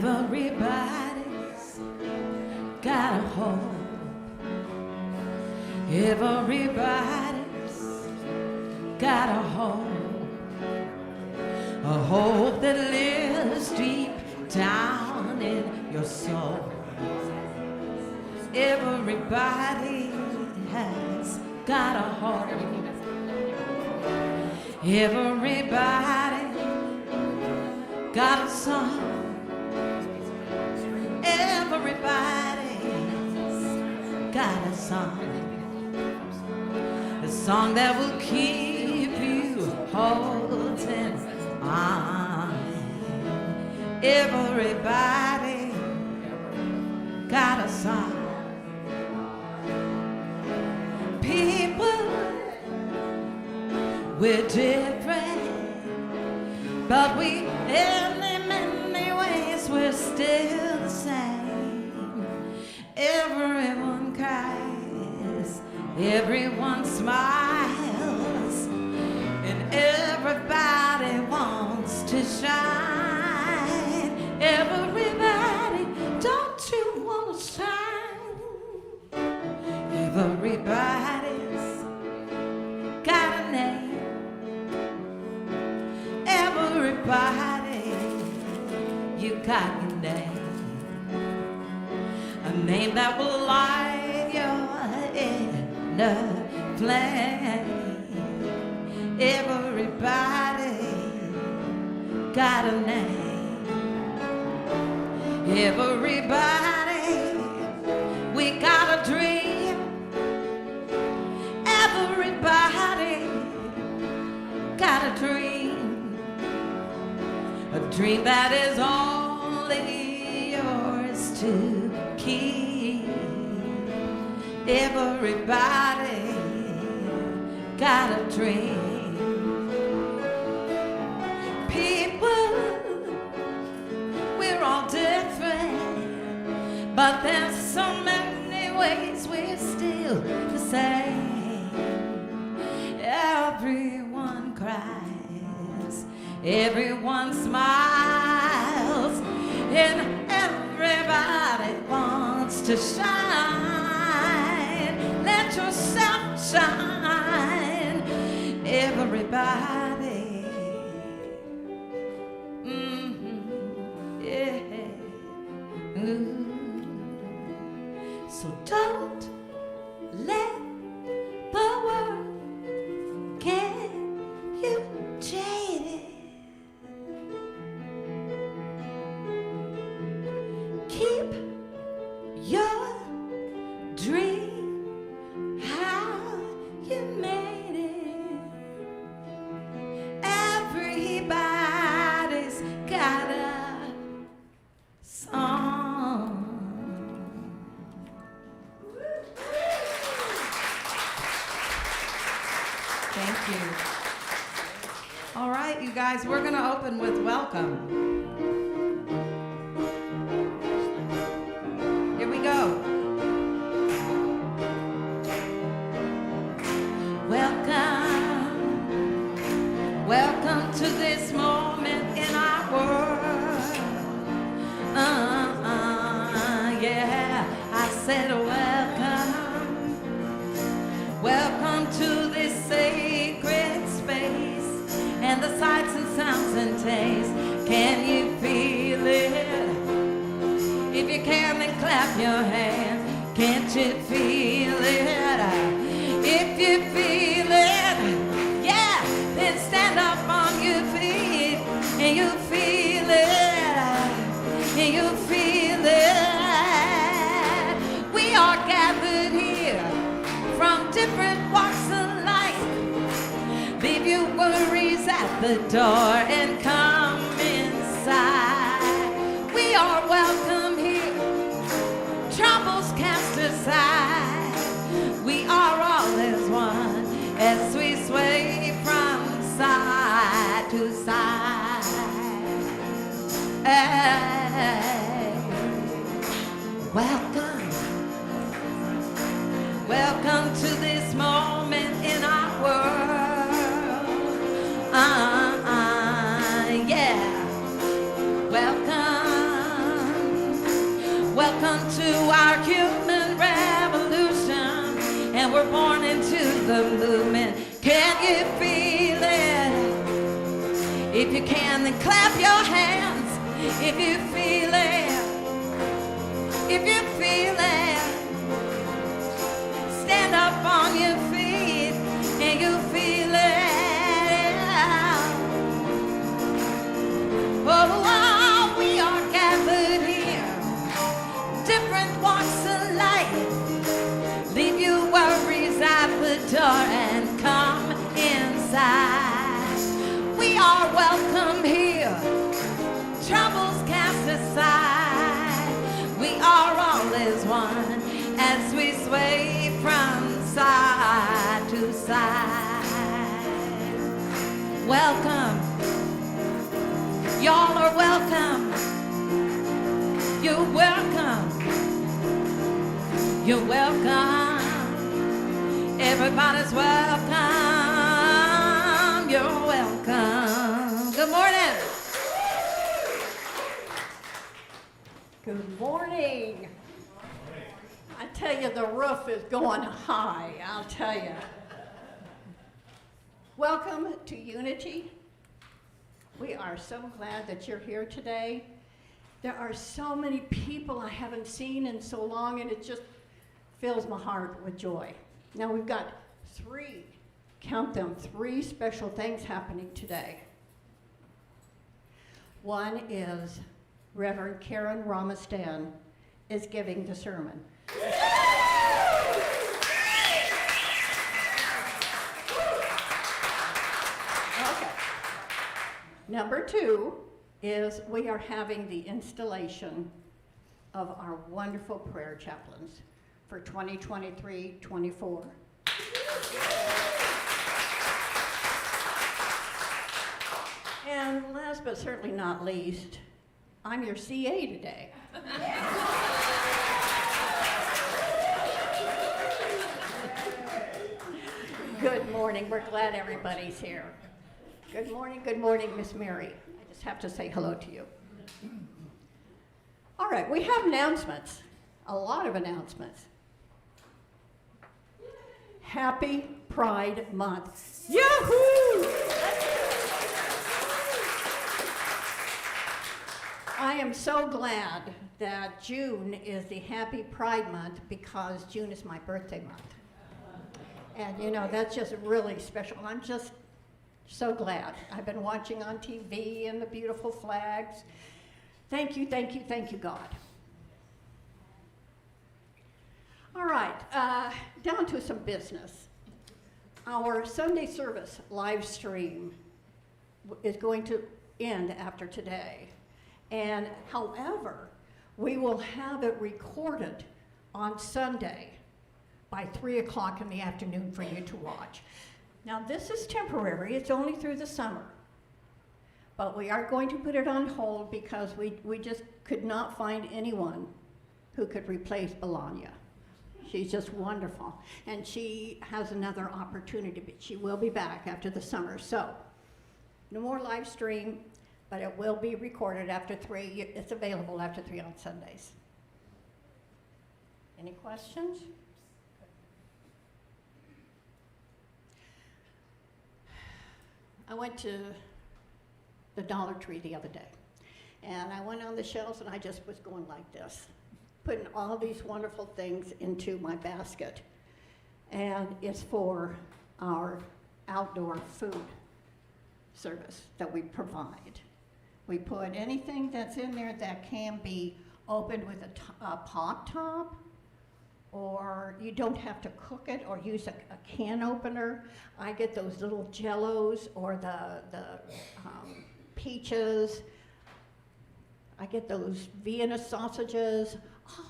Everybody's got a hope. Everybody's got a hope that lives deep down in your soul. Everybody has got a hope. Everybody got a song. Everybody's got a song. A song that will keep you holding on. Everybody got a song. People, we're different, but we in many ways we're still the same. Everyone cries, everyone smiles, and everybody wants to shine. Everybody, don't you want to shine? Everybody's got a name. Everybody, you got your name. A name that will light your inner flame. Everybody got a name. Everybody, we got a dream. Everybody got a dream. A dream that is only yours to keep. Everybody got a dream. People, we're all different, but there's so many ways we're still the same. Everyone cries, everyone smiles, and everybody wants to shine. Let yourself shine. Everybody, yeah. Ooh. So don't let the world get you jaded. Keep your dream how you made it. Everybody's got a song. Thank you. All right, you guys, we're going to open with Welcome. Here we go. Welcome, welcome to this moment in our world. Yeah, I said welcome, welcome to this sacred space and the sights and sounds and tastes. Can you feel it? If you can, then clap your hands. Can't you feel it? If you feel it, yeah, then stand up on your feet. And you feel it, and you feel it. We are gathered here from different walks of life. Leave your worries at the door and come inside. We are welcome here, troubles cast aside. We are all as one as we sway from side to side. Hey. Welcome, welcome to this moment in our world. Yeah. Welcome. Welcome to our human revolution, and we're born into the movement. Can you feel it? If you can, then clap your hands. If you feel it, if you feel it, stand up on your feet and you feel it. Oh, we are gathered here, different walks of life. Leave your worries at the door and come inside. We are welcome here, troubles cast aside. We are all as one as we sway from side to side. Welcome. Y'all are welcome. You're welcome. You're welcome. Everybody's welcome. You're welcome. Good morning. Good morning. I tell you, the roof is going high, I'll tell you. Welcome to Unity. We are so glad that you're here today. There are so many people I haven't seen in so long, and it just fills my heart with joy. Now we've got three, count them, three special things happening today. One is Reverend Karen Romestan is giving the sermon. Okay. Number two is we are having the installation of our wonderful prayer chaplains for 2023-24. And last but certainly not least, I'm your CA today. Good morning. We're glad everybody's here. Good morning, Miss Mary. I just have to say hello to you. All right, we have announcements, a lot of announcements. Happy Pride Month. Yahoo! I am so glad that June is the Happy Pride Month because June is my birthday month. And you know, that's just really special. I'm just so glad. I've been watching on TV and the beautiful flags. Thank you, thank you, thank you, God. All right, down to some business. Our Sunday service live stream is going to end after today. And however, we will have it recorded on Sunday by 3 o'clock in the afternoon for you to watch. Now this is temporary, it's only through the summer. But we are going to put it on hold because we just could not find anyone who could replace Belanya. She's just wonderful. And she has another opportunity, but she will be back after the summer. So, no more live stream, but it will be recorded after 3. It's available after 3 on Sundays. Any questions? I went to the Dollar Tree the other day, and I went on the shelves and I just was going like this, putting all these wonderful things into my basket. And it's for our outdoor food service that we provide. We put anything that's in there that can be opened with a pop top, or you don't have to cook it or use a can opener. I get those little jellos or the peaches. I get those Vienna sausages,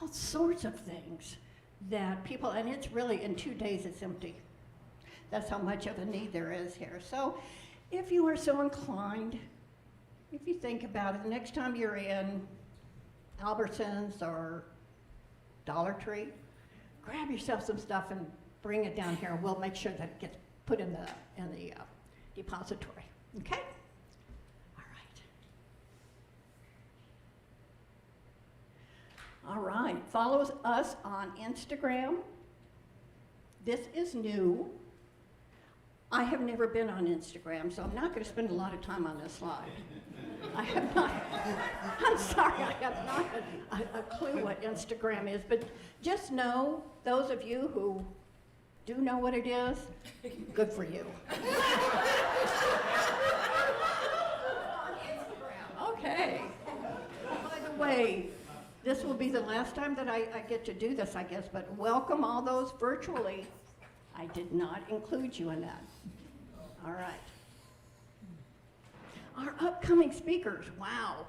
all sorts of things that people, and it's really, in 2 days it's empty. That's how much of a need there is here. So if you are so inclined, if you think about it, the next time you're in Albertsons or Dollar Tree, grab yourself some stuff and bring it down here. We'll make sure that it gets put in the depository. Okay? All All right, follow us on Instagram. This is new. I have never been on Instagram, so I'm not going to spend a lot of time on this slide. I have not, I'm sorry, I have not a clue what Instagram is, but just know, those of you who do know what it is, good for you. Okay. By the way, this will be the last time that I get to do this, I guess, but welcome all those virtually. I did not include you in that. All right. Our upcoming speakers, wow.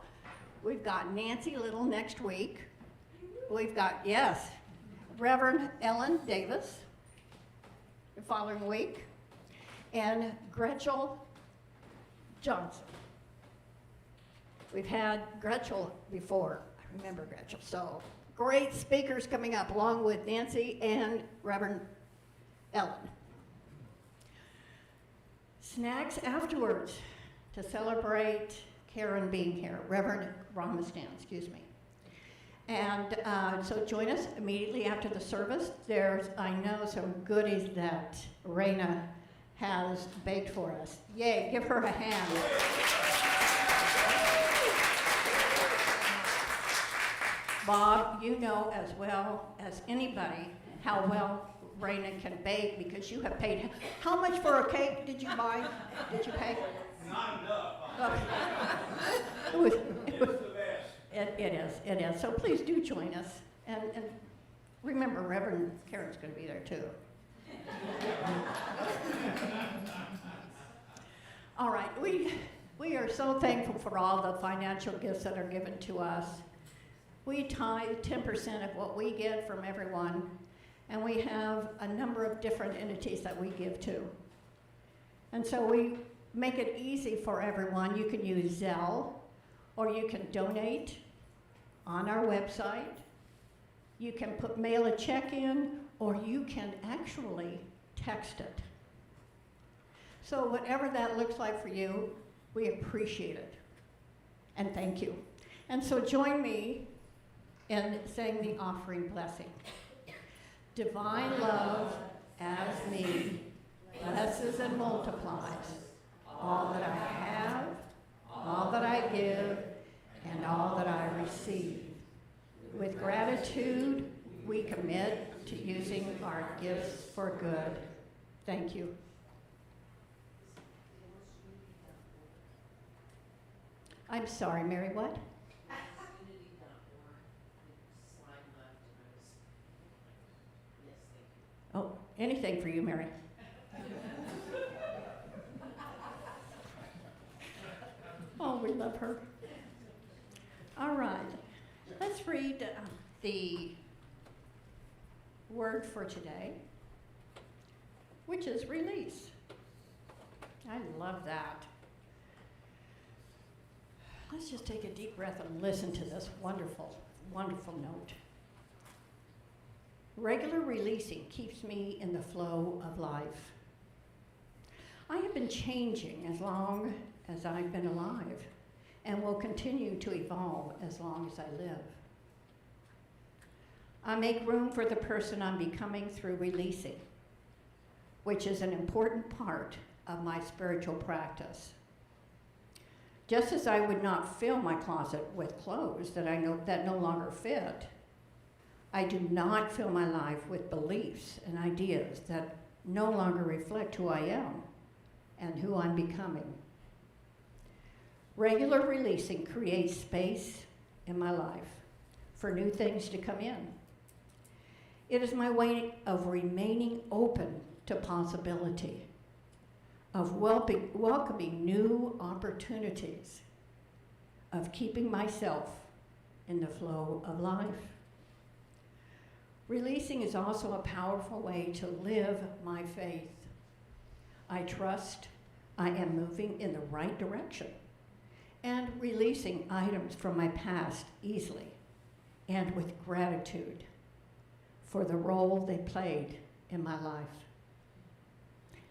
We've got Nancy Little next week. We've got, yes, Reverend Ellen Davis the following week, and Gretchen Johnson. We've had Gretchen before. I remember Gretchen. So great speakers coming up along with Nancy and Reverend Ellen. Snacks afterwards to celebrate Karen being here, Reverend Romestan, excuse me. And so join us immediately after the service. There's, I know, some goodies that Raina has baked for us. Yay, give her a hand. Bob, you know as well as anybody how well Raina can bake because you have paid. How much for a cake did you buy? Did you pay? Not enough. Oh. It's the best. It is. So please do join us. And remember, Reverend Karen's going to be there too. All right, we are so thankful for all the financial gifts that are given to us. We tithe 10% of what we get from everyone, and we have a number of different entities that we give to. And so we make it easy for everyone. You can use Zelle, or you can donate on our website. You can mail a check in, or you can actually text it. So whatever that looks like for you, we appreciate it. And thank you. And so join me in saying the offering blessing. Divine love as me blesses and multiplies all that I have, all that I give, and all that I receive. With gratitude, we commit to using our gifts for good. Thank you. I'm sorry, Mary, what? Oh, anything for you, Mary. Oh, we love her. All right, let's read the word for today, which is release. I love that. Let's just take a deep breath and listen to this wonderful, wonderful note. Regular releasing keeps me in the flow of life. I have been changing as long as I've been alive and will continue to evolve as long as I live. I make room for the person I'm becoming through releasing, which is an important part of my spiritual practice. Just as I would not fill my closet with clothes that I know that no longer fit, I do not fill my life with beliefs and ideas that no longer reflect who I am and who I'm becoming. Regular releasing creates space in my life for new things to come in. It is my way of remaining open to possibility, of welcoming new opportunities, of keeping myself in the flow of life. Releasing is also a powerful way to live my faith. I trust I am moving in the right direction and releasing items from my past easily and with gratitude for the role they played in my life.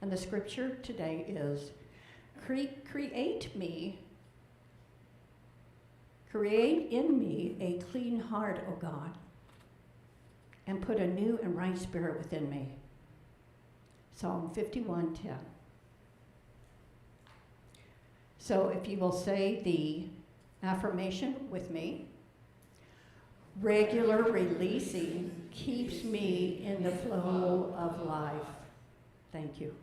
And the scripture today is, create Create in me a clean heart, O God, and put a new and right spirit within me. Psalm 51:10. So if you will say the affirmation with me. Regular releasing keeps me in the flow of life. Thank you.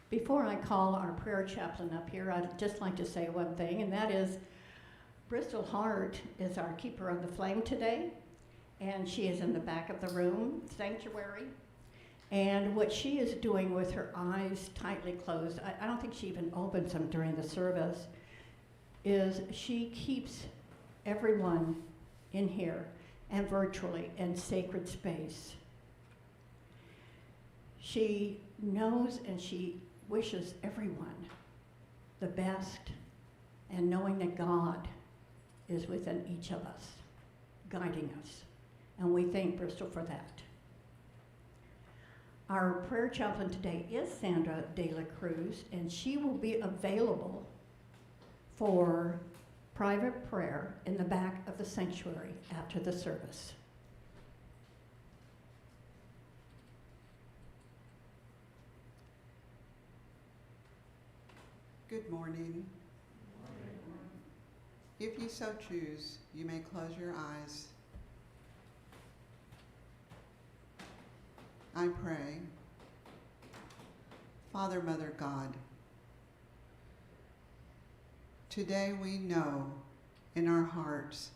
Before I call our prayer chaplain up here, I'd just like to say one thing, and that is Bristol Hart is our keeper of the flame today, and she is in the back of the room, sanctuary. And what she is doing with her eyes tightly closed, I don't think she even opens them during the service, is she keeps everyone in here and virtually in sacred space. She knows and she wishes everyone the best, and knowing that God is within each of us, guiding us. And we thank Bristol for that. Our prayer chaplain today is Sandra De La Cruz, and she will be available for private prayer in the back of the sanctuary after the service. Good morning. If you so choose, you may close your eyes. I pray. Father, Mother, God, today we know in our hearts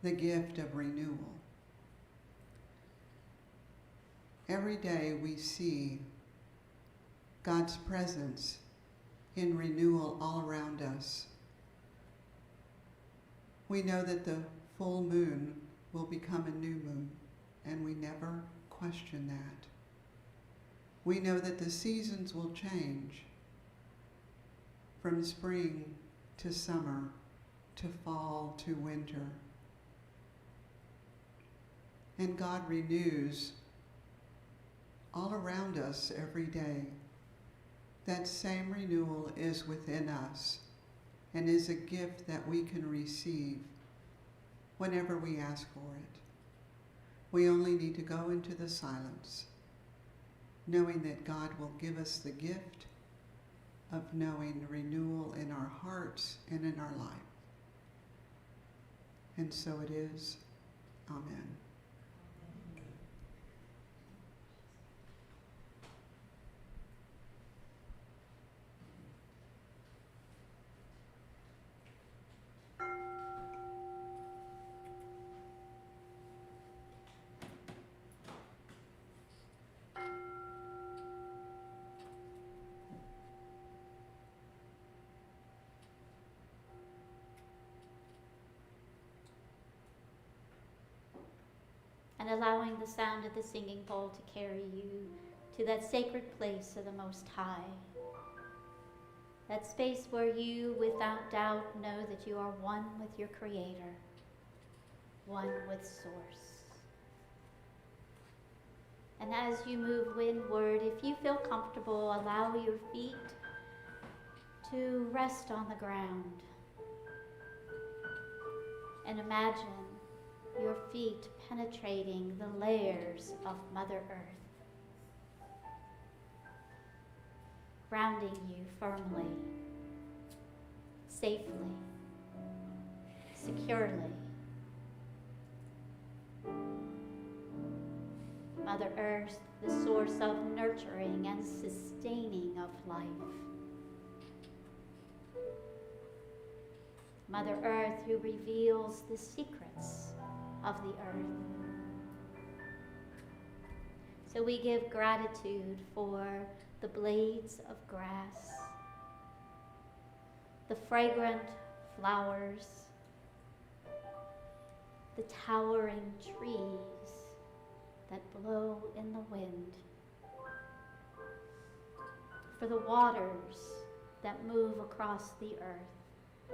the gift of renewal. Every day we see God's presence in renewal all around us. We know that the full moon will become a new moon, and we never question that. We know that the seasons will change from spring to summer to fall to winter. And God renews all around us every day. That same renewal is within us and is a gift that we can receive whenever we ask for it. We only need to go into the silence, knowing that God will give us the gift of knowing renewal in our hearts and in our life. And so it is. Amen. And allowing the sound of the singing bowl to carry you to that sacred place of the Most High. That space where you, without doubt, know that you are one with your Creator, one with Source. And as you move windward, if you feel comfortable, allow your feet to rest on the ground. And imagine your feet penetrating the layers of Mother Earth, grounding you firmly, safely, securely. Mother Earth, the source of nurturing and sustaining of life. Mother Earth, who reveals the secrets of the earth. So we give gratitude for the blades of grass, the fragrant flowers, the towering trees that blow in the wind, for the waters that move across the earth,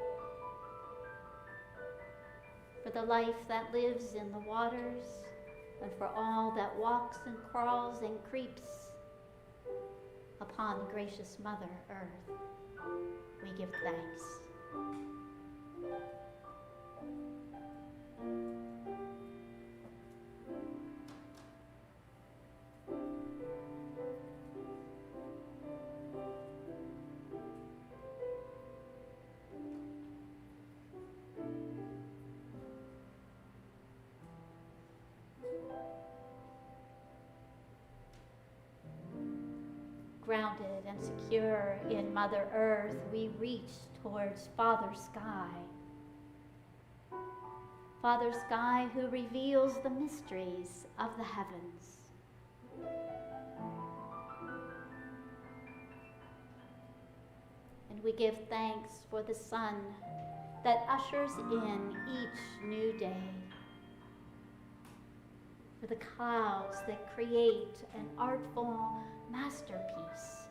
for the life that lives in the waters, and for all that walks and crawls and creeps upon gracious Mother Earth, we give thanks. Grounded and secure in Mother Earth, we reach towards Father Sky. Father Sky, who reveals the mysteries of the heavens. And we give thanks for the sun that ushers in each new day, for the clouds that create an artful masterpiece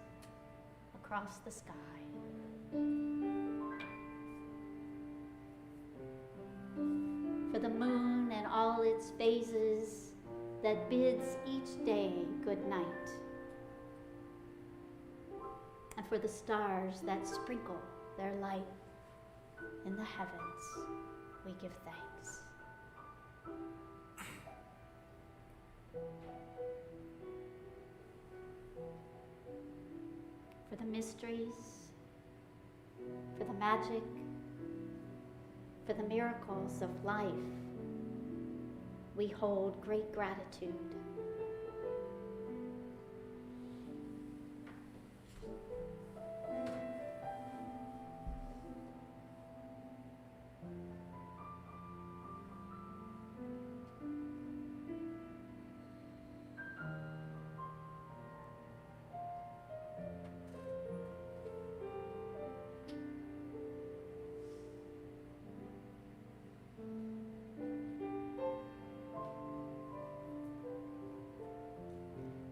across the sky. For the moon and all its phases that bids each day good night. And for the stars that sprinkle their light in the heavens, we give thanks. For the mysteries, for the magic, for the miracles of life, we hold great gratitude.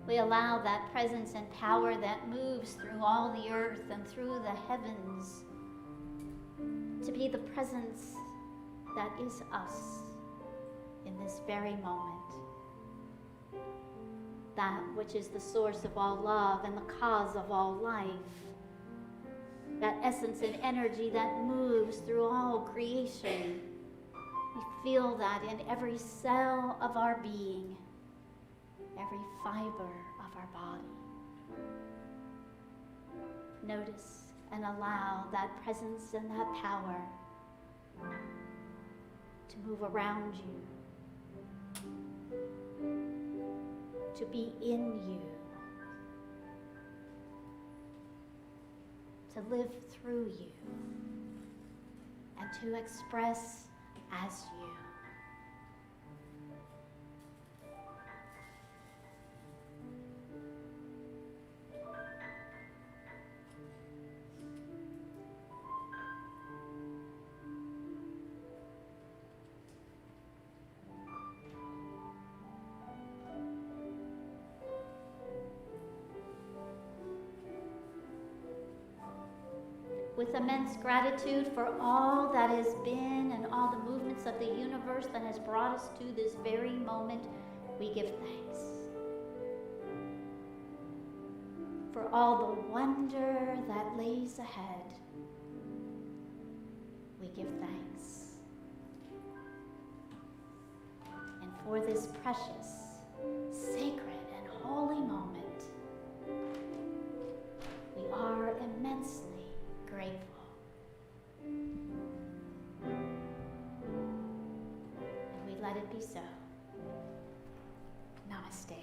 We allow that presence and power that moves through all the earth and through the heavens to be the presence that is us in this very moment. That which is the source of all love and the cause of all life. That essence and energy that moves through all creation. We feel that in every cell of our being, every fiber of our body. Notice and allow that presence and that power to move around you, to be in you, to live through you, and to express as you. With immense gratitude for all that has been and all the movements of the universe that has brought us to this very moment, we give thanks. For all the wonder that lays ahead, we give thanks. And for this precious, sacred, and holy moment, we are immensely grateful. And we let it be so. Namaste.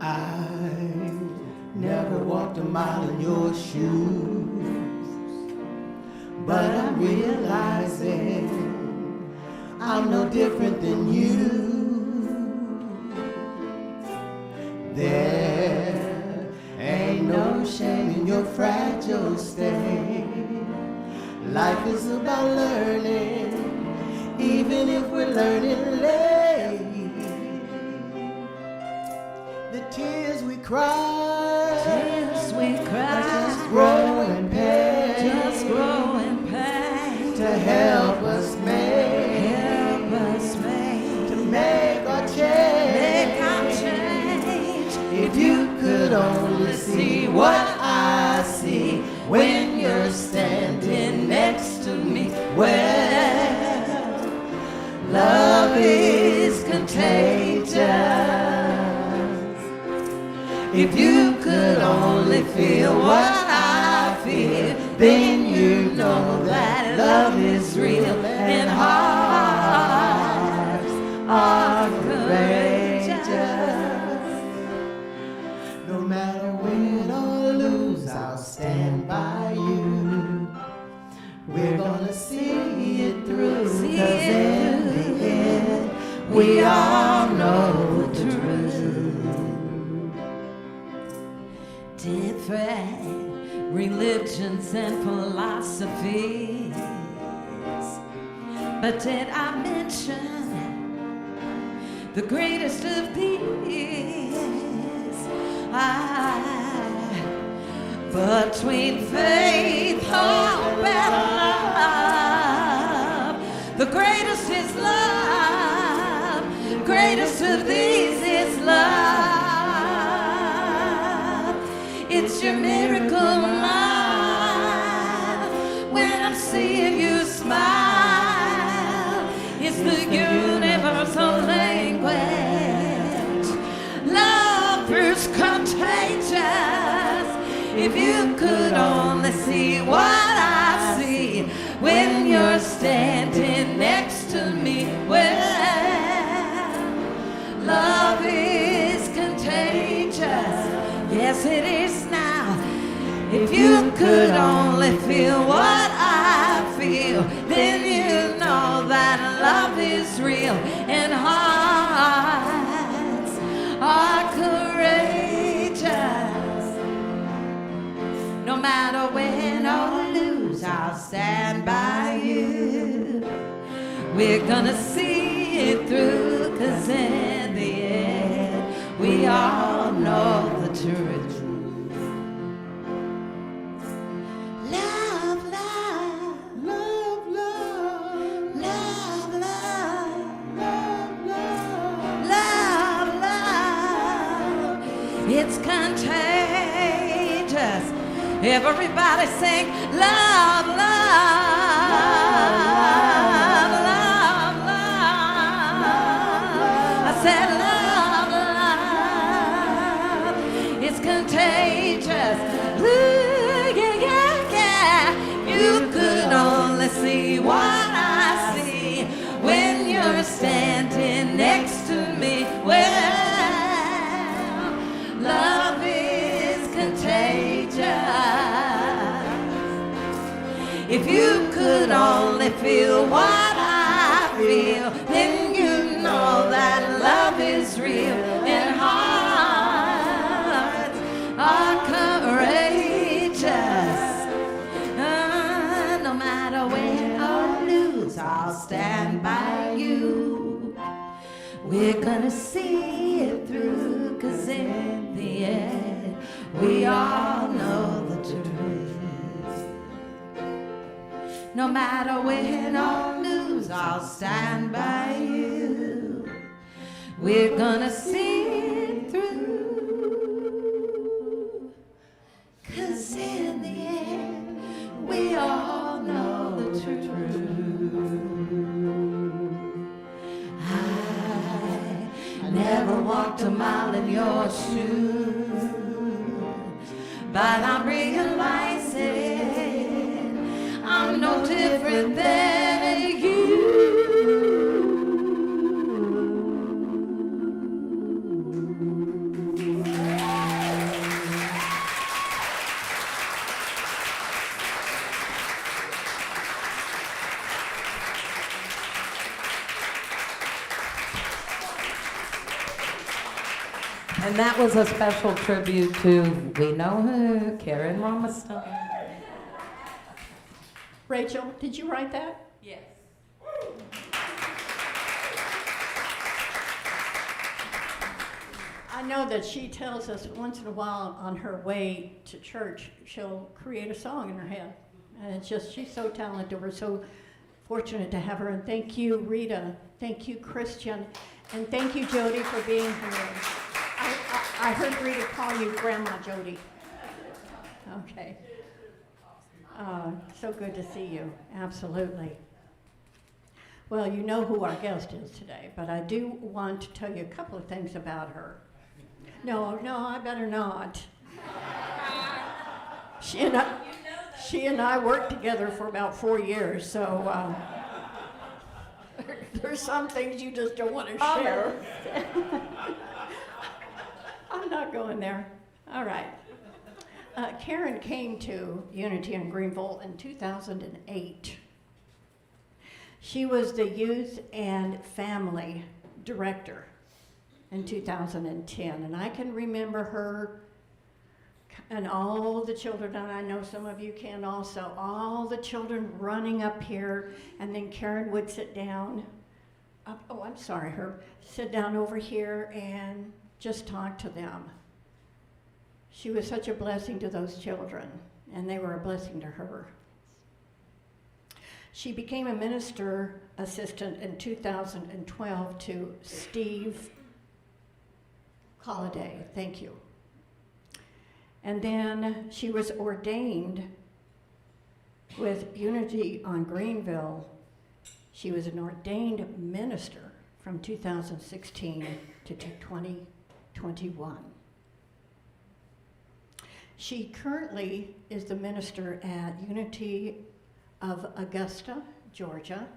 I never walked a mile in your shoes, but I'm realizing I'm no different than you. There ain't no shame in your fragile state. Life is about learning, even if we're learning late. The tears we cry, Tears we cry, just grow in pain, just grow in pain. to help us To make our change. If you could only see what I see when you're standing next to me, well, love is contagious. If you could only feel what I feel, then you know that love is real and hearts are courageous. No matter win or lose, I'll stand by you. We're gonna see it through, 'cause in the end, we all know the truth. Different religions and philosophies, but did I mention the greatest of these? Between faith, hope, and love, the greatest is love. Greatest of these is love. It's your miracle mind when I'm seeing you smile. It's the universal language. Love is contagious. If you could only see what I see when you're standing next to me, well, love is contagious. Yes, it is now. If you could only feel what I feel, then you know that love is real and hearts are courageous. No matter win or lose, I'll stand by you. We're gonna see it through, 'cause in the end, we all know the truth. Love, love, Love, love, love, love, love, love. love, love. It's contagious. Everybody sing love, love, love, love. I said love, love. It's contagious. Ooh, yeah, yeah, yeah. You could only see what I see when you're standing next to me. Well, love is contagious. If you could only feel what I feel, then you know that love is real and hearts are courageous. No matter win or lose, I'll stand by you. We're gonna see it through, 'cause in the end, we all know the truth. No matter win or lose, I'll stand by you. We're gonna see it through, 'cause in the end, we all know the truth. I never walked a mile in your shoes, but I'm realizing I'm no different than you. And that was a special tribute to, we know who, Karen Romestan. Rachel, did you write that? Yes. I I know that she tells us once in a while on her way to church, she'll create a song in her head. And it's just, she's so talented. We're so fortunate to have her. And thank you, Rita. Thank you, Christian. And thank you, Jody, for being here. I heard Rita call you Grandma Jody. Okay. So good to see you. Absolutely. Well, you know who our guest is today, but I do want to tell you a couple of things about her. No, I better not. She and I worked together for about 4 years, so there's some things you just don't want to share. I'm not going there. All right. Karen came to Unity in Greenville in 2008. She was the Youth and Family Director in 2010, and I can remember her and all the children, and I know some of you can also, all the children running up here, and then Karen would sit down, sit down over here and just talk to them. She was such a blessing to those children, and they were a blessing to her. She became a minister assistant in 2012 to Steve Holliday. Thank you. And then she was ordained with Unity on Greenville. She was an ordained minister from 2016 to 2021. She currently is the minister at Unity of Augusta, Georgia.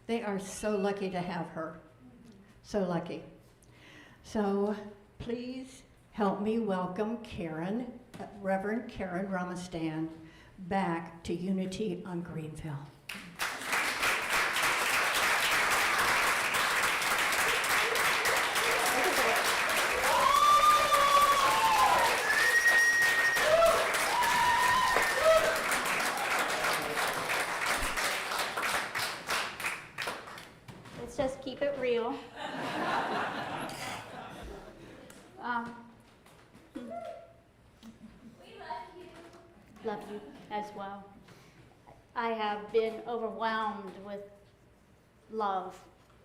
They are so lucky to have her. So lucky. So please help me welcome Karen, Reverend Karen Romestan, back to Unity on Greenville. Let's just keep it real. Love you as well. I have been overwhelmed with love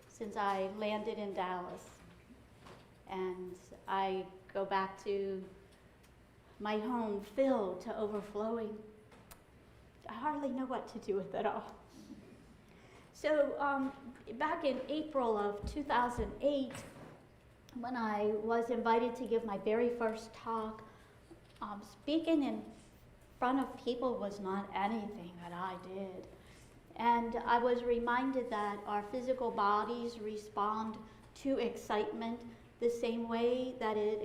since I landed in Dallas. And I go back to my home filled to overflowing. I hardly know what to do with it all. So back in April of 2008, when I was invited to give my very first talk, speaking in front of people was not anything that I did. And I was reminded that our physical bodies respond to excitement the same way that it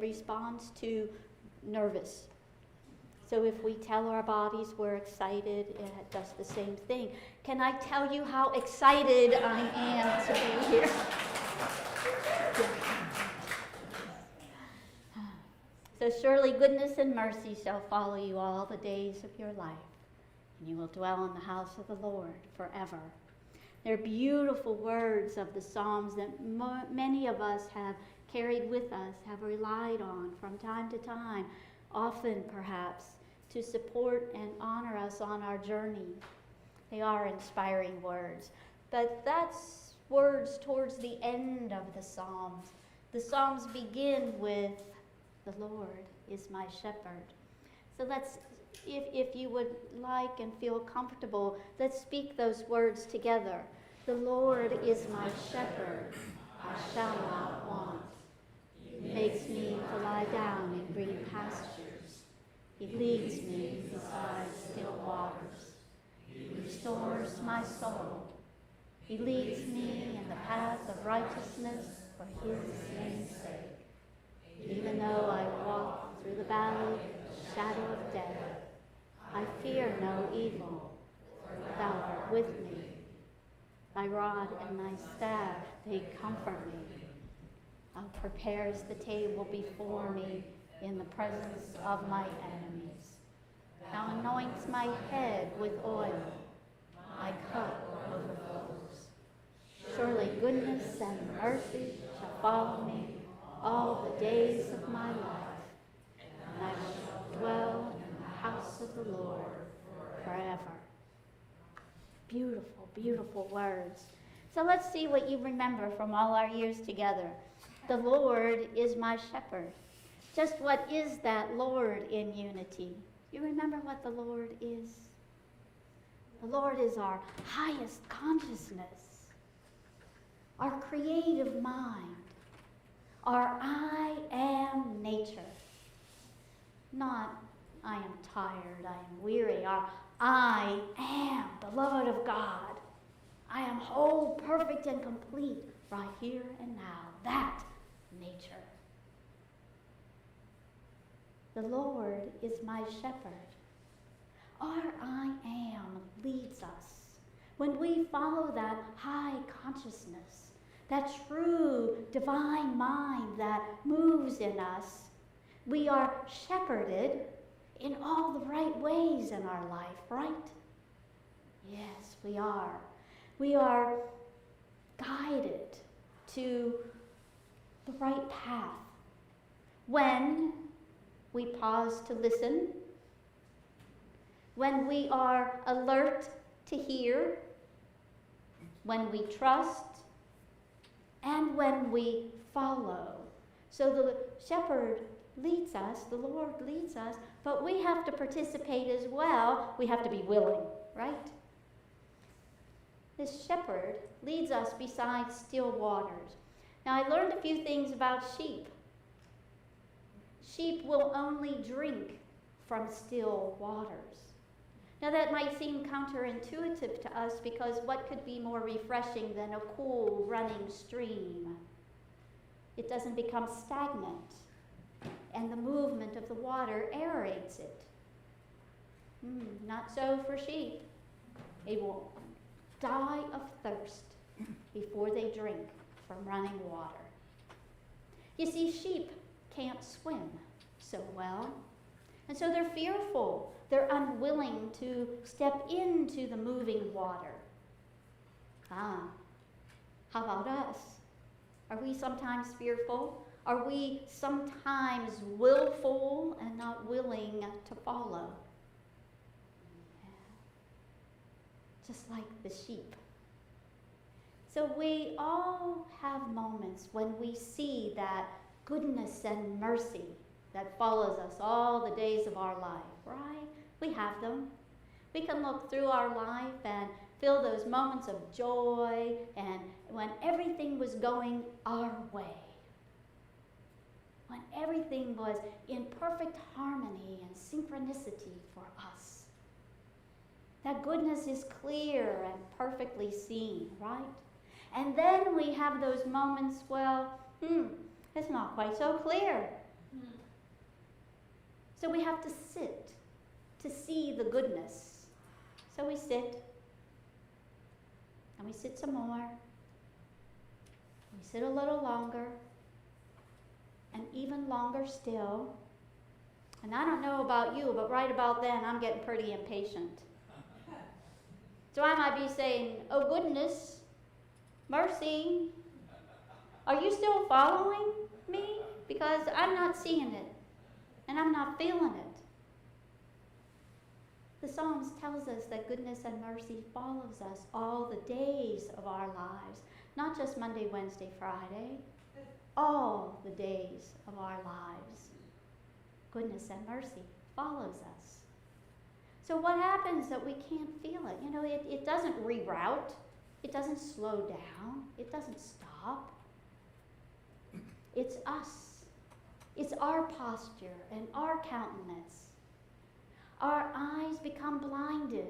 responds to nervous. So if we tell our bodies we're excited, it does the same thing. Can I tell you how excited I am to be here? So surely goodness and mercy shall follow you all the days of your life, and you will dwell in the house of the Lord forever. They're beautiful words of the Psalms that many of us have carried with us, have relied on from time to time, often perhaps, to support and honor us on our journey. They are inspiring words. But that's words towards the end of the Psalms. The Psalms begin with, "The Lord is my shepherd." So let's, if you would like and feel comfortable, let's speak those words together. The Lord is my shepherd, I shall not want. He makes me to lie down in green pastures. He leads me beside still waters. He restores my soul. He leads me in the path of righteousness for his name's sake. Even though I walk through the valley of the shadow of death, I fear no evil, for thou art with me. Thy rod and thy staff, they comfort me. Thou prepares the table before me in the presence of my enemies. Thou anoints my head with oil. My cup overflows. Surely goodness and mercy shall follow me all the days of my life, and I shall dwell in the house of the Lord forever. Beautiful, beautiful words. So let's see what you remember from all our years together. The Lord is my shepherd. Just what is that Lord in unity? You remember what the Lord is? The Lord is our highest consciousness, our creative mind, our I am nature. Not I am tired, I am weary, our I am beloved of God. I am whole, perfect, and complete right here and now. That nature. The Lord is my shepherd. Our I am leads us. When we follow that high consciousness, that true divine mind that moves in us, we are shepherded in all the right ways in our life, right? Yes, we are. We are guided to the right path when we pause to listen, when we are alert to hear, when we trust, and when we follow. So the shepherd leads us, the Lord leads us, but we have to participate as well. We have to be willing, right? This shepherd leads us beside still waters. Now, I learned a few things about sheep. Sheep will only drink from still waters. Now, that might seem counterintuitive to us because what could be more refreshing than a cool running stream? It doesn't become stagnant, and the movement of the water aerates it. Not so for sheep. They will die of thirst before they drink from running water. You see, sheep can't swim so well, and so they're fearful. They're unwilling to step into the moving water. How about us? Are we sometimes fearful? Are we sometimes willful and not willing to follow? Just like the sheep. So we all have moments when we see that goodness and mercy that follows us all the days of our life, right? We have them. We can look through our life and feel those moments of joy and when everything was going our way. When everything was in perfect harmony and synchronicity for us. That goodness is clear and perfectly seen, right? And then we have those moments, well, it's not quite so clear. So we have to sit to see the goodness. So we sit, and we sit some more. We sit a little longer, and even longer still. And I don't know about you, but right about then, I'm getting pretty impatient. So I might be saying, oh goodness, mercy, are you still following me? Because I'm not seeing it, and I'm not feeling it. The Psalms tells us that goodness and mercy follows us all the days of our lives, not just Monday, Wednesday, Friday, all the days of our lives. Goodness and mercy follows us. So what happens that we can't feel it? You know, it doesn't reroute. It doesn't slow down. It doesn't stop. It's us. It's our posture and our countenance. Our eyes become blinded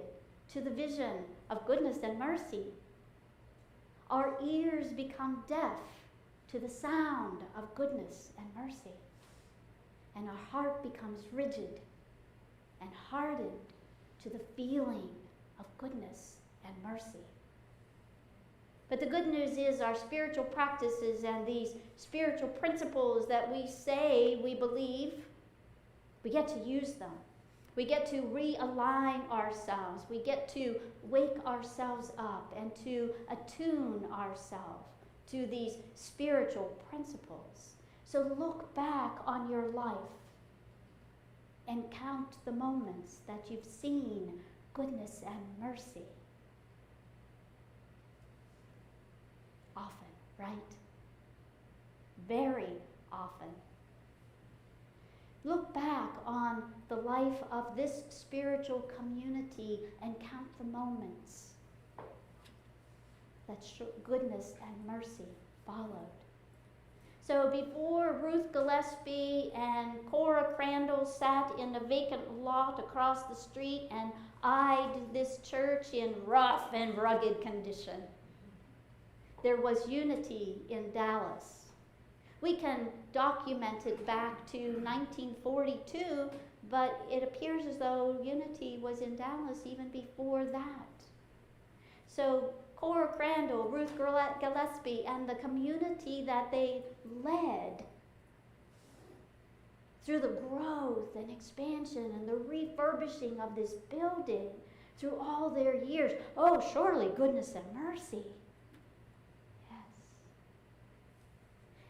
to the vision of goodness and mercy. Our ears become deaf to the sound of goodness and mercy. And our heart becomes rigid and hardened to the feeling of goodness and mercy. But the good news is our spiritual practices and these spiritual principles that we say we believe, we get to use them. We get to realign ourselves. We get to wake ourselves up and to attune ourselves to these spiritual principles. So look back on your life and count the moments that you've seen goodness and mercy. Often, right? Very often. Look back on the life of this spiritual community and count the moments that goodness and mercy followed. So before Ruth Gillespie and Cora Crandall sat in a vacant lot across the street and eyed this church in rough and rugged condition, there was unity in Dallas. We can document it back to 1942, but it appears as though unity was in Dallas even before that. So Cora Crandall, Ruth Gillespie, and the community that they led through the growth and expansion and the refurbishing of this building through all their years. Oh, surely goodness and mercy.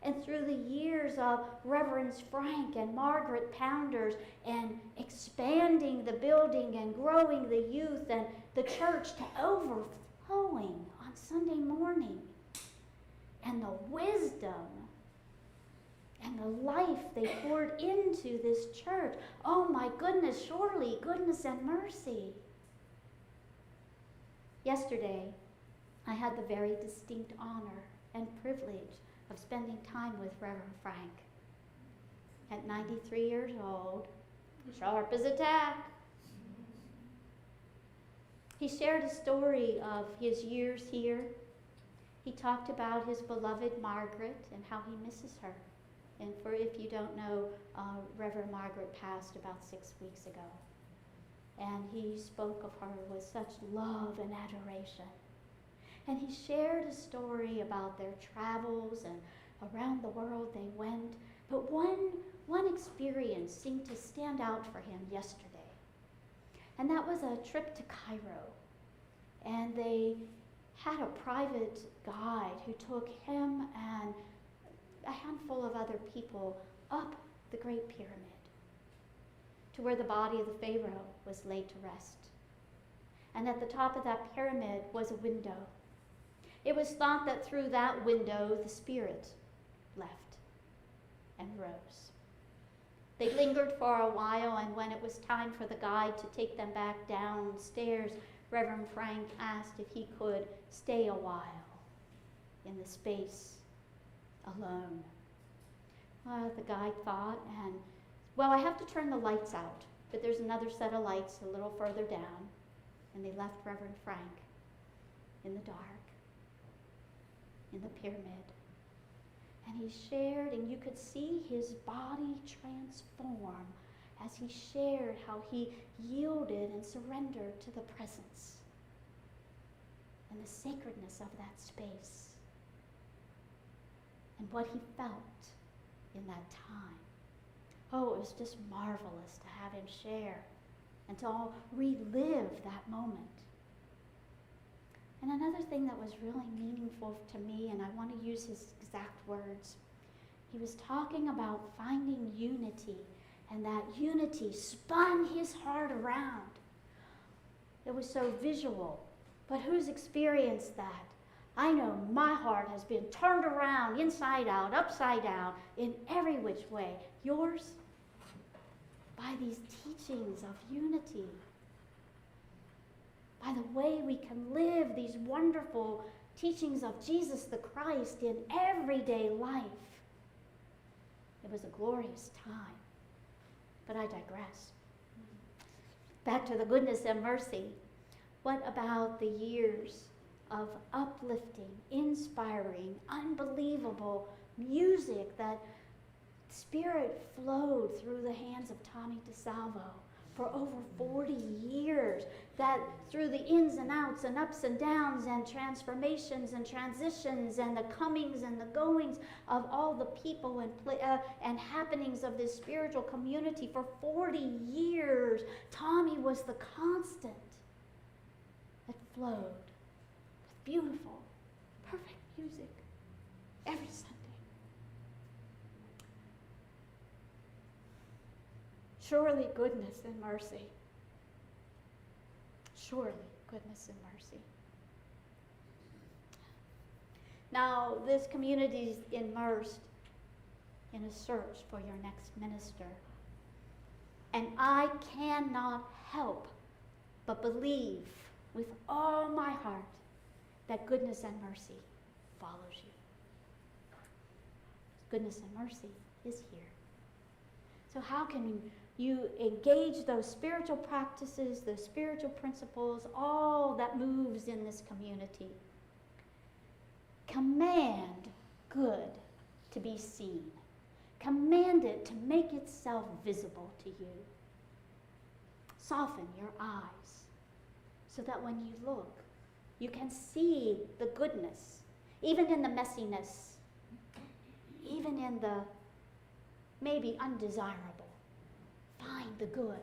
And through the years of Reverends Frank and Margaret Pounders and expanding the building and growing the youth and the church to overflowing on Sunday morning. And the wisdom and the life they poured into this church. Oh my goodness, surely goodness and mercy. Yesterday, I had the very distinct honor and privilege of spending time with Reverend Frank. At 93 years old, sharp as a tack. He shared a story of his years here. He talked about his beloved Margaret and how he misses her. And for if you don't know, Reverend Margaret passed about 6 weeks ago. And he spoke of her with such love and adoration. And he shared a story about their travels and around the world they went. But one experience seemed to stand out for him yesterday. And that was a trip to Cairo. And they had a private guide who took him and a handful of other people up the Great Pyramid to where the body of the Pharaoh was laid to rest. And at the top of that pyramid was a window. It was thought that through that window the spirit left and rose. They lingered for a while, and when it was time for the guide to take them back downstairs, Reverend Frank asked if he could stay a while in the space alone. Well, the guide thought, and, well, I have to turn the lights out, but there's another set of lights a little further down, and they left Reverend Frank in the dark, in the pyramid. And he shared, and you could see his body transform as he shared how he yielded and surrendered to the presence and the sacredness of that space and what he felt in that time. Oh, it was just marvelous to have him share and to all relive that moment. And another thing that was really meaningful to me, and I want to use his exact words, he was talking about finding unity, and that unity spun his heart around. It was so visual, but who's experienced that? I know my heart has been turned around, inside out, upside down, in every which way. Yours? By these teachings of unity. By the way we can live these wonderful teachings of Jesus the Christ in everyday life. It was a glorious time, but I digress. Back to the goodness and mercy. What about the years of uplifting, inspiring, unbelievable music that Spirit flowed through the hands of Tommy DeSalvo for over 40 years, that through the ins and outs and ups and downs and transformations and transitions and the comings and the goings of all the people and happenings of this spiritual community for 40 years, Tommy was the constant that flowed with beautiful, perfect music Every Sunday. Surely goodness and mercy. Surely goodness and mercy. Now, this community is immersed in a search for your next minister. And I cannot help but believe with all my heart that goodness and mercy follows you. Goodness and mercy is here. So how can you engage those spiritual practices, those spiritual principles, all that moves in this community? Command good to be seen. Command it to make itself visible to you. Soften your eyes so that when you look, you can see the goodness, even in the messiness, even in the maybe undesirable. Find the good.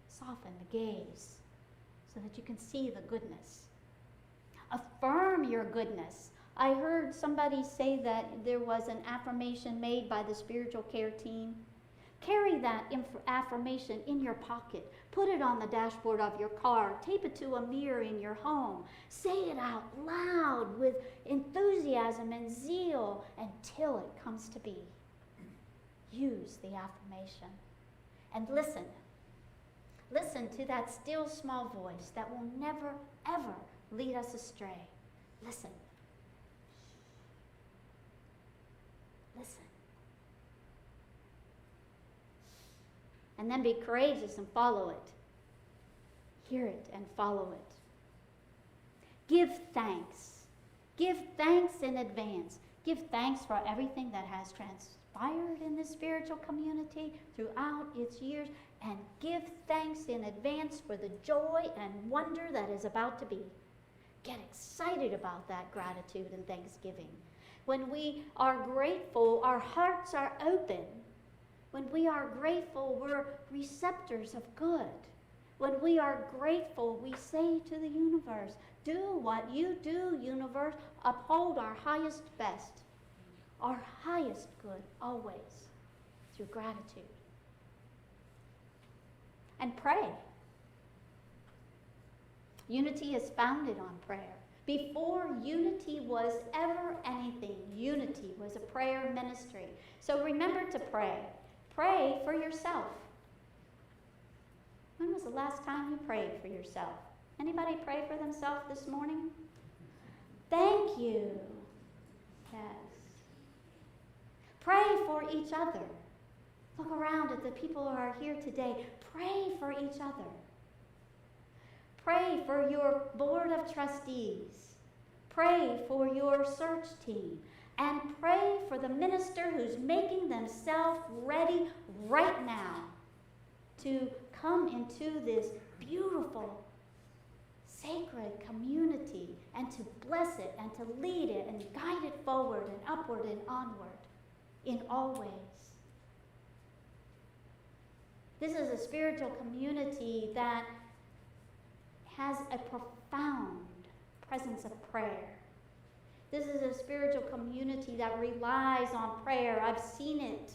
Soften the gaze so that you can see the goodness. Affirm your goodness. I heard somebody say that there was an affirmation made by the spiritual care team. Carry that affirmation in your pocket. Put it on the dashboard of your car. Tape it to a mirror in your home. Say it out loud with enthusiasm and zeal until it comes to be. Use the affirmation. And listen. Listen to that still small voice that will never, ever lead us astray. Listen. Listen. And then be courageous and follow it. Hear it and follow it. Give thanks. Give thanks in advance. Give thanks for everything that has transpired in this spiritual community throughout its years, and give thanks in advance for the joy and wonder that is about to be. Get excited about that gratitude and thanksgiving. When we are grateful, our hearts are open. When we are grateful, we're receptors of good. When we are grateful, we say to the universe, do what you do, universe. Uphold our highest best, our highest good, always, through gratitude. And pray. Unity is founded on prayer. Before unity was ever anything, unity was a prayer ministry. So remember to pray. Pray for yourself. When was the last time you prayed for yourself? Anybody pray for themselves this morning? Thank you. Yes. Pray for each other. Look around at the people who are here today. Pray for each other. Pray for your board of trustees. Pray for your search team. And pray for the minister who's making themselves ready right now to come into this beautiful, sacred community and to bless it and to lead it and guide it forward and upward and onward in all ways. This is a spiritual community that has a profound presence of prayer. This is a spiritual community that relies on prayer. I've seen it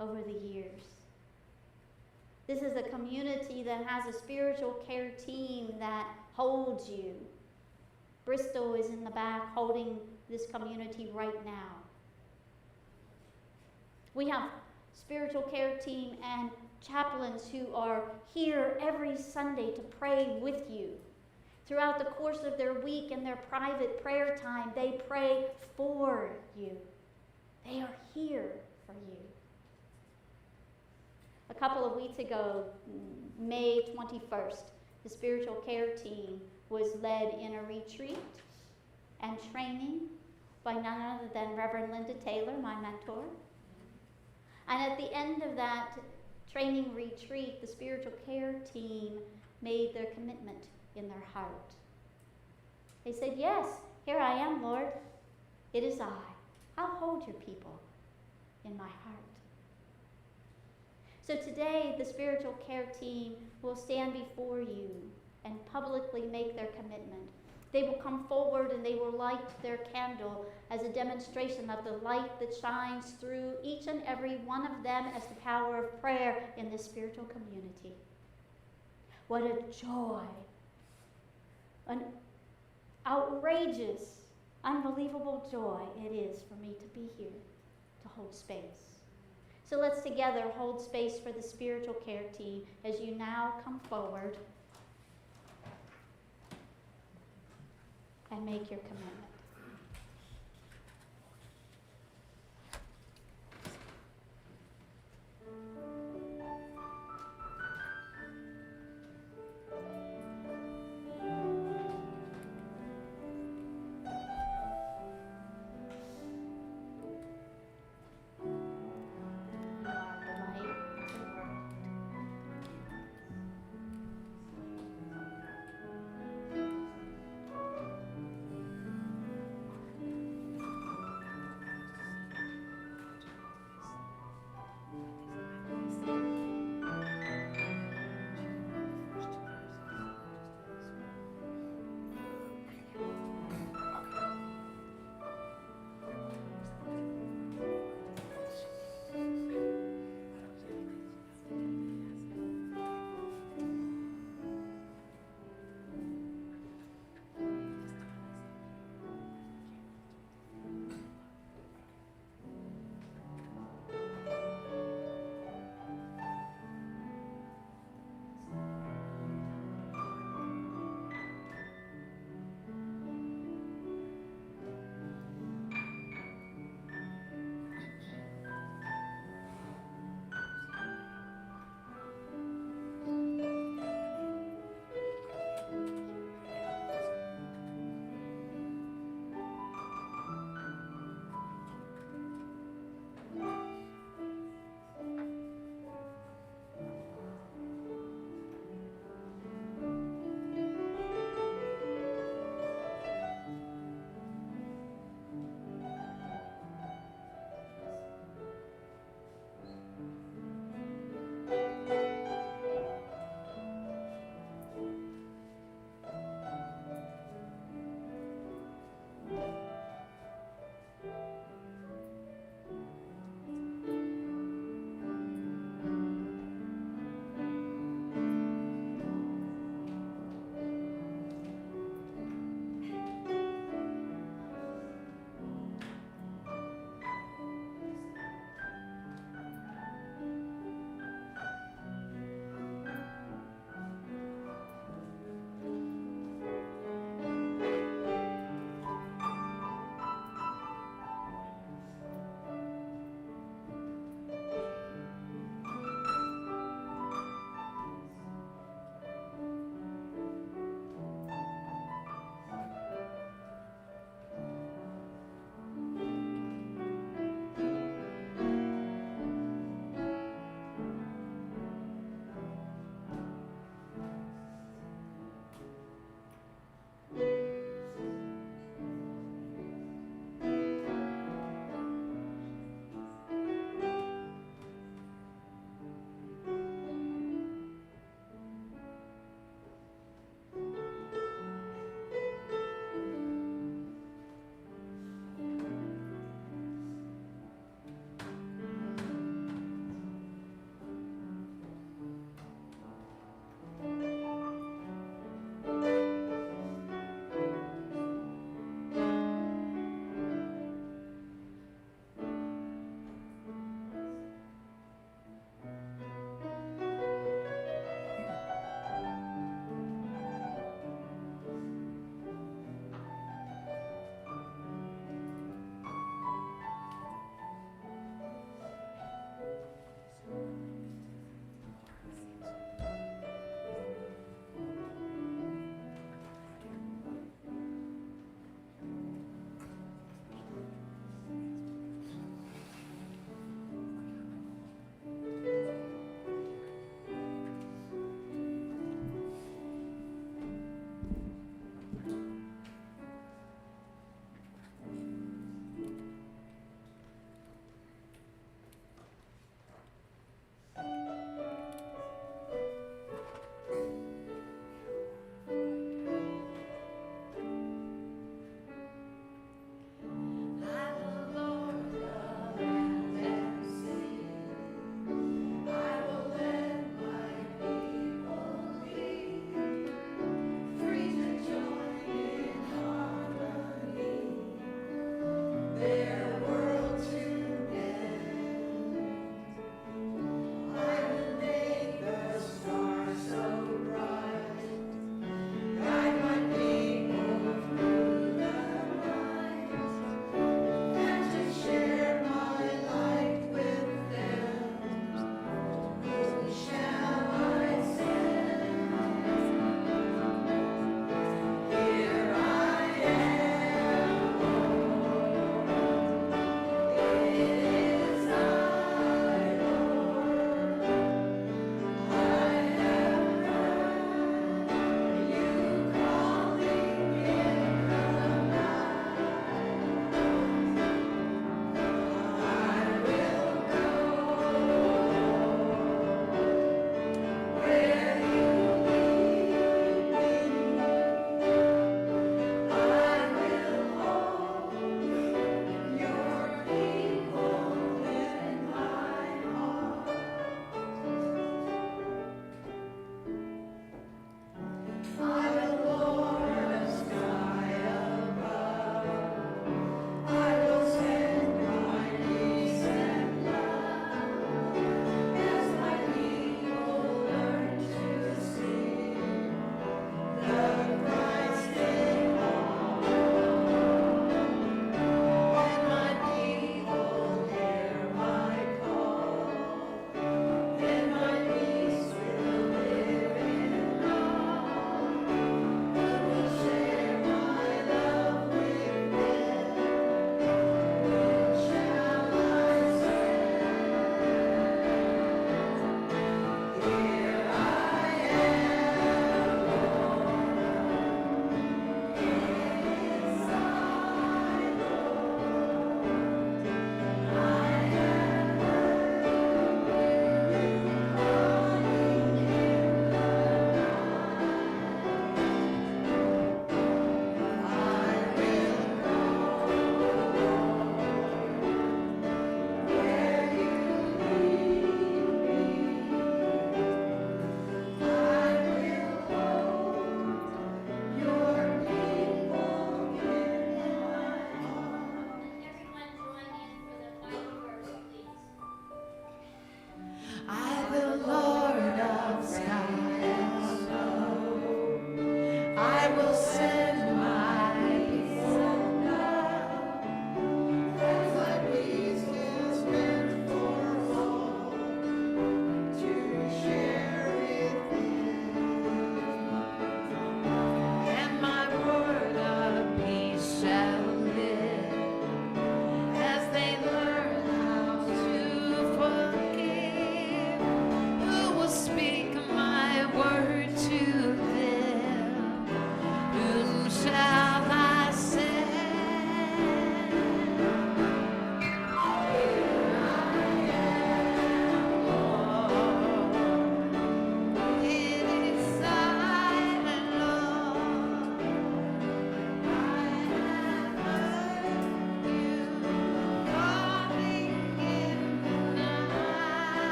over the years. This is a community that has a spiritual care team that holds you. Bristol is in the back holding this community right now. We have spiritual care team and chaplains who are here every Sunday to pray with you. Throughout the course of their week and their private prayer time, they pray for you. They are here for you. A couple of weeks ago, May 21st, the spiritual care team was led in a retreat and training by none other than Reverend Linda Taylor, my mentor. And at the end of that training retreat, the spiritual care team made their commitment in their heart. They said, yes, here I am, Lord. It is I. I'll hold your people in my heart. So today, the spiritual care team will stand before you and publicly make their commitment. They will come forward and they will light their candle as a demonstration of the light that shines through each and every one of them as the power of prayer in this spiritual community. What a joy, an outrageous, unbelievable joy it is for me to be here, to hold space. So let's together hold space for the spiritual care team as you now come forward and make your commitment. You are the light of the world.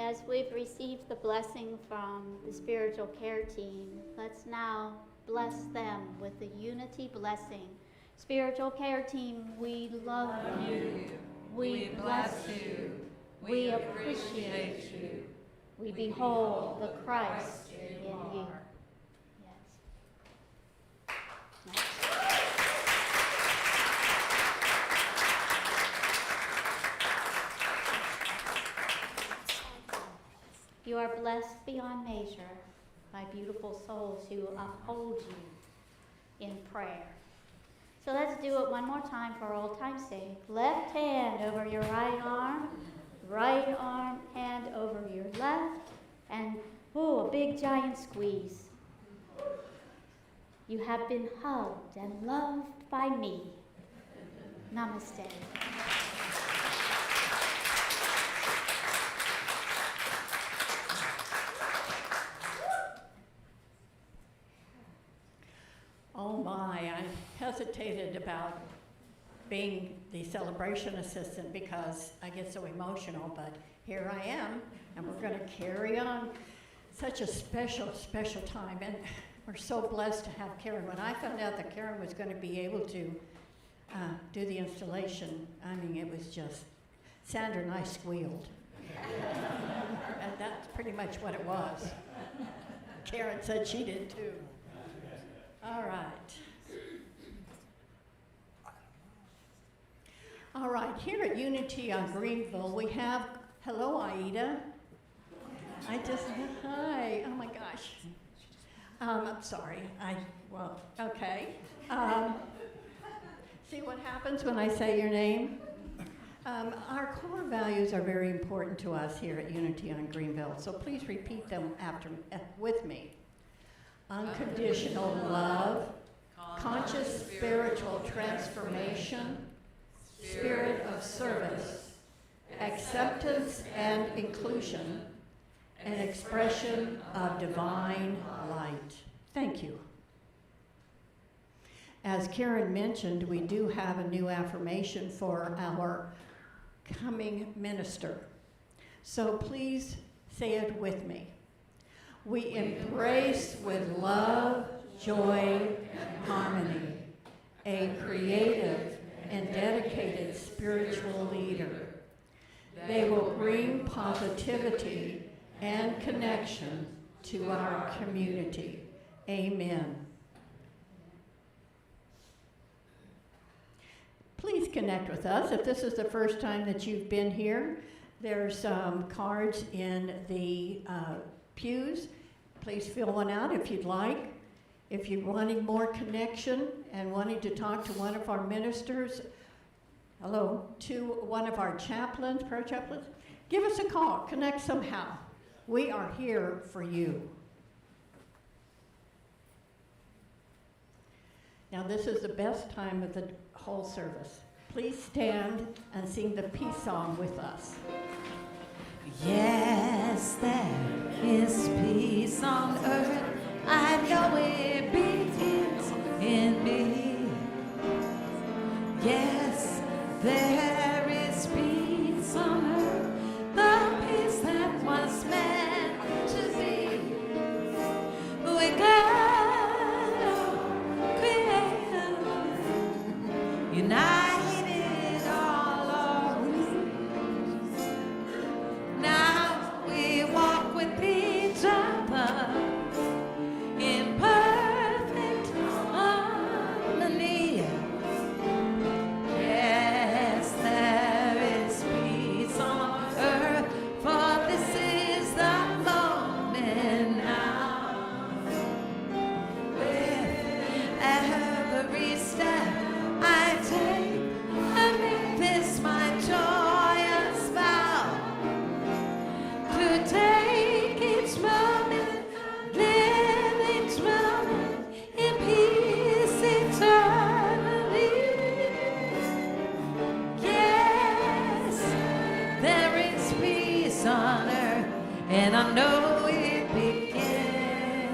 As we've received the blessing from the spiritual care team, let's now bless them with the unity blessing. Spiritual care team, we love you. We bless you. We appreciate you. We behold the Christ in you. Yes. You are blessed beyond measure by beautiful souls who uphold you in prayer. So let's do it one more time for old time's sake. Left hand over your right arm hand over your left, and a big giant squeeze. You have been hugged and loved by me. Namaste. Oh my, I hesitated about being the celebration assistant because I get so emotional, but here I am, and we're going to carry on such a special, special time. And we're so blessed to have Karen. When I found out that Karen was going to be able to do the installation, I mean, it was just, Sandra and I squealed. And that's pretty much what it was. Karen said she did too. All right. All right, here at Unity on Greenville, we have, hello, Aida. Hi, oh my gosh. I'm sorry, okay. See what happens when I say your name? Our core values are very important to us here at Unity on Greenville, so please repeat them with me. Unconditional love, conscious spiritual transformation, spirit of service, acceptance and inclusion, an expression of divine light. Thank you. As Karen mentioned, we do have a new affirmation for our coming minister. So please say it with me. We embrace with love, joy, and harmony a creative and dedicated spiritual leader. They will bring positivity and connection to our community. Amen. Please connect with us. If this is the first time that you've been here, there's cards in the pews. Please fill one out if you'd like. If you're wanting more connection and wanting to talk to one of our ministers, to one of our chaplains, prayer chaplains, give us a call, connect somehow. We are here for you. Now this is the best time of the whole service. Please stand and sing the peace song with us. Yes, there is peace on earth. I know it begins in me. Yes, there is peace on earth, the peace that was meant to be. We got a creator, united all are we. Now we walk with each other in perfect harmony. Yes, there is peace on earth, for this is the moment now. With every step I take, I make this my joyous vow to take each moment, live each moment in peace eternally. Yes, there is peace on earth, and I know it begins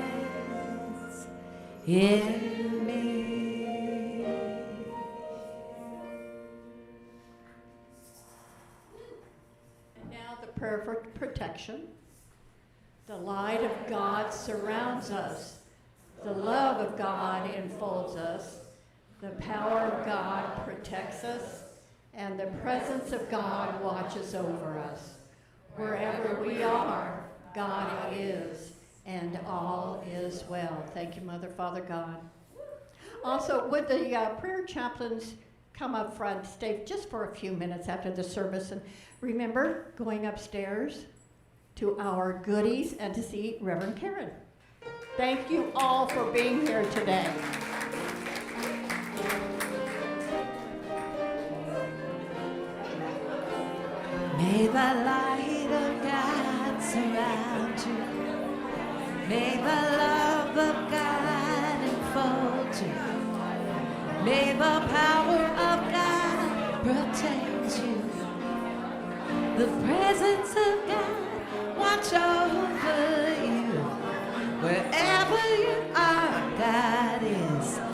in me. And now the prayer for protection. The light of God surrounds us. The love of God enfolds us. The power of God protects us. And the presence of God watches over us. Wherever we are, God is, and all is well. Thank you, Mother, Father, God. Also, would the prayer chaplains come up front, stay just for a few minutes after the service, and remember going upstairs to our goodies and to see Reverend Karen. Thank you all for being here today. May the light of God surround you. May the love of God enfold you. May the power of God protect you. The presence of God watch over you.